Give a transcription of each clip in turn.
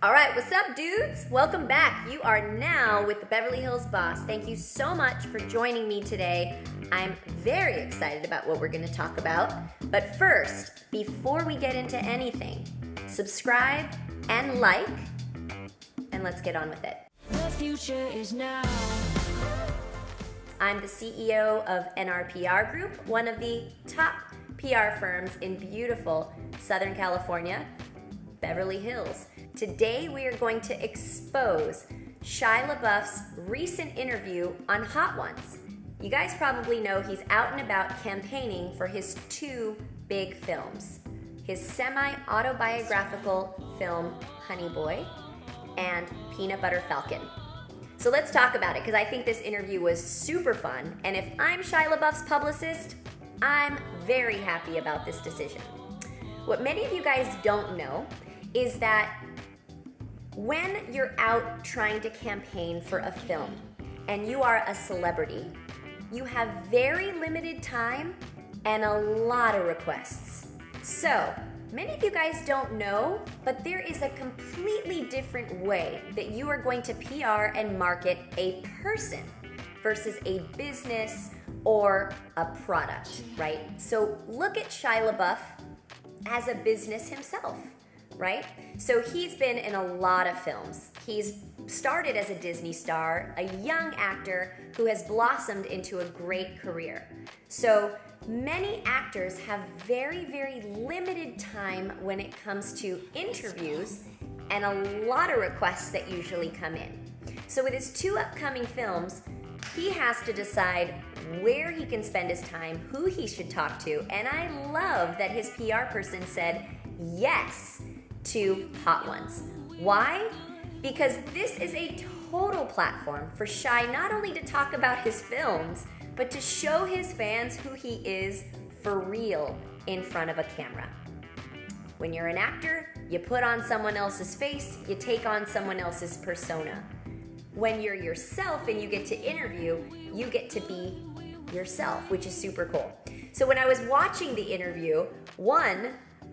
All right, what's up, dudes? Welcome back. You are now with the Beverly Hills Boss. Thank you so much for joining me today. I'm very excited about what we're going to talk about. But first, before we get into anything, subscribe and like, and let's get on with it. The future is now. I'm the CEO of NRPR Group, one of the top PR firms in beautiful Southern California, Beverly Hills. Today we are going to expose Shia Labeouf's recent interview on Hot Ones. You guys probably know he's out and about campaigning for his two big films. His semi-autobiographical film, Honey Boy, and Peanut Butter Falcon. So let's talk about it, because I think this interview was super fun, and if I'm Shia Labeouf's publicist, I'm very happy about this decision. What many of you guys don't know is that when you're out trying to campaign for a film and you are a celebrity, you have very limited time and a lot of requests. So, many of you guys don't know, but there is a completely different way that you are going to PR and market a person versus a business or a product, right? So look at Shia LaBeouf as a business himself, right? So he's been in a lot of films. He's started as a Disney star, a young actor who has blossomed into a great career. So many actors have very, very limited time when it comes to interviews and a lot of requests that usually come in. So with his two upcoming films, he has to decide where he can spend his time, who he should talk to, and I love that his PR person said yes to Hot Ones. Why? Because this is a total platform for Shia not only to talk about his films, but to show his fans who he is for real in front of a camera. When you're an actor, you put on someone else's face, you take on someone else's persona. When you're yourself and you get to interview, you get to be yourself, which is super cool. So when I was watching the interview,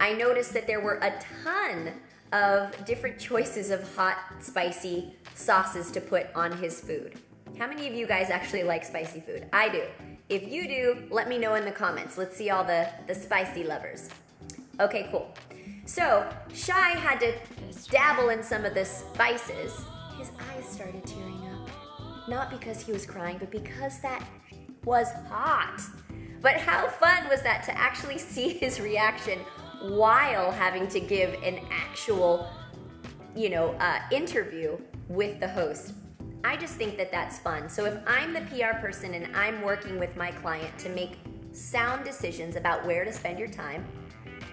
I noticed that there were a ton of different choices of hot, spicy sauces to put on his food. How many of you guys actually like spicy food? I do. If you do, let me know in the comments. Let's see all the spicy lovers. Okay, cool. So Shia had to dabble in some of the spices. His eyes started tearing up. Not because he was crying, but because that was hot. But how fun was that to actually see his reaction while having to give an actual, interview with the host. I just think that that's fun. So if I'm the PR person and I'm working with my client to make sound decisions about where to spend your time,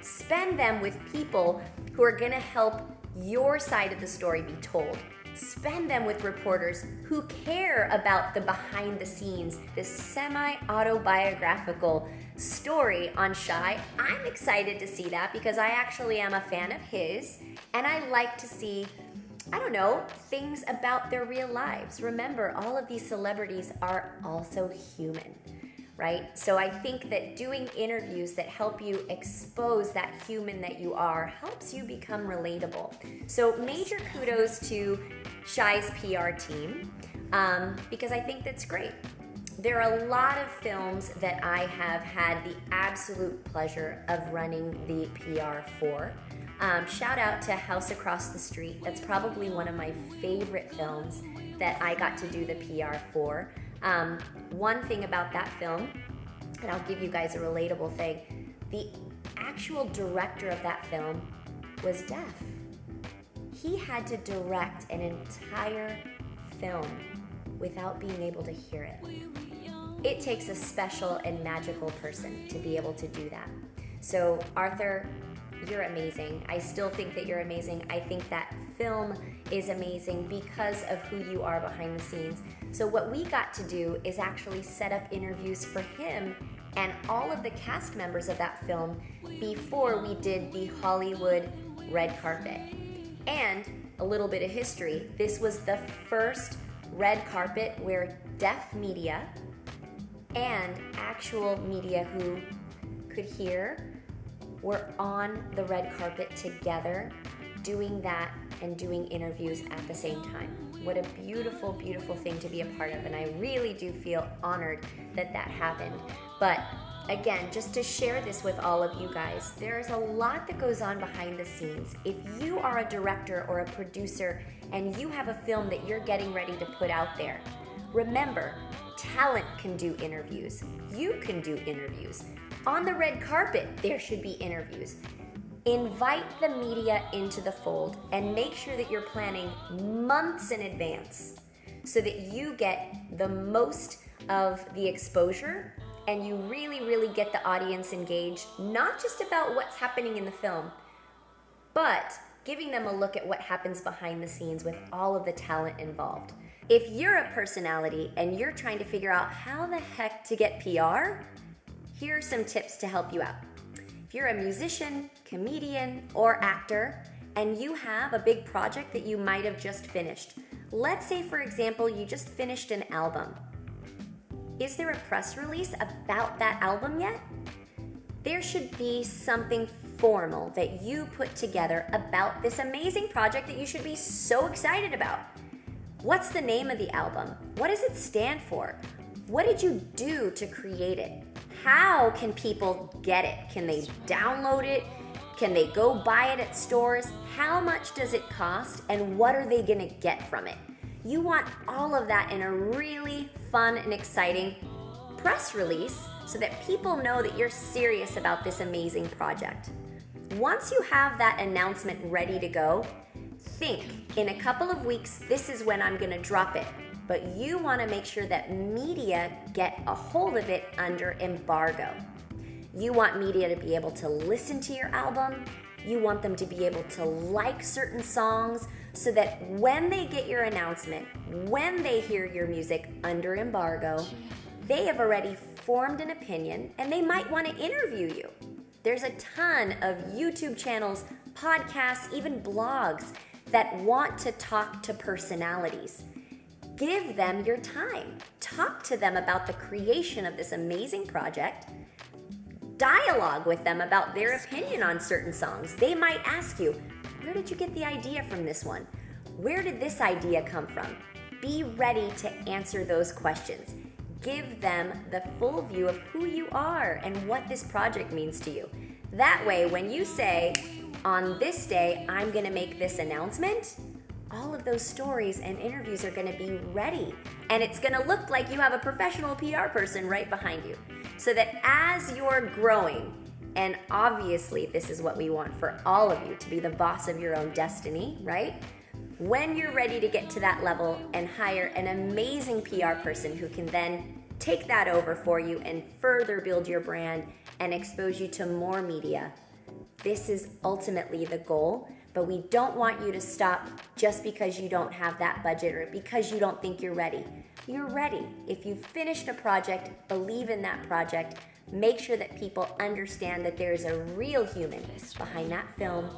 spend them with people who are gonna help your side of the story be told. Spend them with reporters who care about the behind the scenes, this semi-autobiographical story on Shia. I'm excited to see that because I actually am a fan of his, and I like to see, things about their real lives. Remember, all of these celebrities are also human, right? So I think that doing interviews that help you expose that human that you are helps you become relatable. So major kudos to Shia's PR team, because I think that's great. There are a lot of films that I have had the absolute pleasure of running the PR for. Shout out to House Across the Street. That's probably one of my favorite films that I got to do the PR for. One thing about that film, and I'll give you guys a relatable thing, the actual director of that film was deaf. He had to direct an entire film without being able to hear it. It takes a special and magical person to be able to do that. So Arthur, you're amazing. I still think that you're amazing. I think that film is amazing because of who you are behind the scenes. So what we got to do is actually set up interviews for him and all of the cast members of that film before we did the Hollywood red carpet. And a little bit of history, this was the first red carpet where deaf media and actual media who could hear were on the red carpet together doing that and doing interviews at the same time. What a beautiful, beautiful thing to be a part of, and I really do feel honored that that happened. But again, just to share this with all of you guys, there's a lot that goes on behind the scenes. If you are a director or a producer and you have a film that you're getting ready to put out there, remember, talent can do interviews. You can do interviews. On the red carpet, there should be interviews. Invite the media into the fold and make sure that you're planning months in advance so that you get the most of the exposure and you really, really get the audience engaged, not just about what's happening in the film, but giving them a look at what happens behind the scenes with all of the talent involved. If you're a personality and you're trying to figure out how the heck to get PR, here are some tips to help you out. If you're a musician, comedian, or actor, and you have a big project that you might have just finished, let's say, for example, you just finished an album. Is there a press release about that album yet? There should be something formal that you put together about this amazing project that you should be so excited about. What's the name of the album? What does it stand for? What did you do to create it? How can people get it? Can they download it? Can they go buy it at stores? How much does it cost? And what are they gonna get from it? You want all of that in a really fun and exciting press release so that people know that you're serious about this amazing project. Once you have that announcement ready to go, think, in a couple of weeks, this is when I'm gonna drop it. But you wanna make sure that media get a hold of it under embargo. You want media to be able to listen to your album. You want them to be able to like certain songs so that when they get your announcement, when they hear your music under embargo, they have already formed an opinion and they might want to interview you. There's a ton of YouTube channels, podcasts, even blogs that want to talk to personalities. Give them your time. Talk to them about the creation of this amazing project. Dialogue with them about their opinion on certain songs. They might ask you, where did you get the idea from this one? Where did this idea come from? Be ready to answer those questions. Give them the full view of who you are and what this project means to you. That way, when you say, on this day, I'm gonna make this announcement, all of those stories and interviews are gonna be ready. And it's gonna look like you have a professional PR person right behind you. So that as you're growing, and obviously this is what we want for all of you, to be the boss of your own destiny, right? When you're ready to get to that level and hire an amazing PR person who can then take that over for you and further build your brand and expose you to more media, this is ultimately the goal. But we don't want you to stop just because you don't have that budget or because you don't think you're ready. You're ready. If you've finished a project, believe in that project. Make sure that people understand that there is a real human behind that film,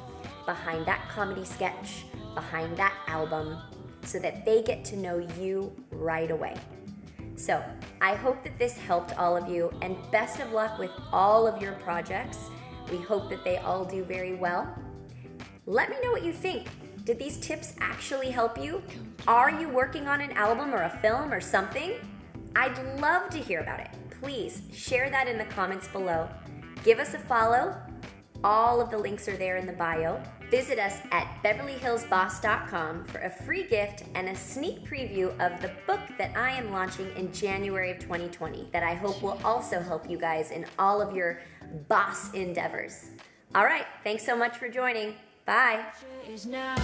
behind that comedy sketch, behind that album, so that they get to know you right away. So I hope that this helped all of you, and best of luck with all of your projects. We hope that they all do very well. Let me know what you think. Did these tips actually help you? Are you working on an album or a film or something? I'd love to hear about it. Please share that in the comments below. Give us a follow. All of the links are there in the bio. Visit us at beverlyhillsboss.com for a free gift and a sneak preview of the book that I am launching in January of 2020 that I hope will also help you guys in all of your boss endeavors. All right, thanks so much for joining. Bye. Is now.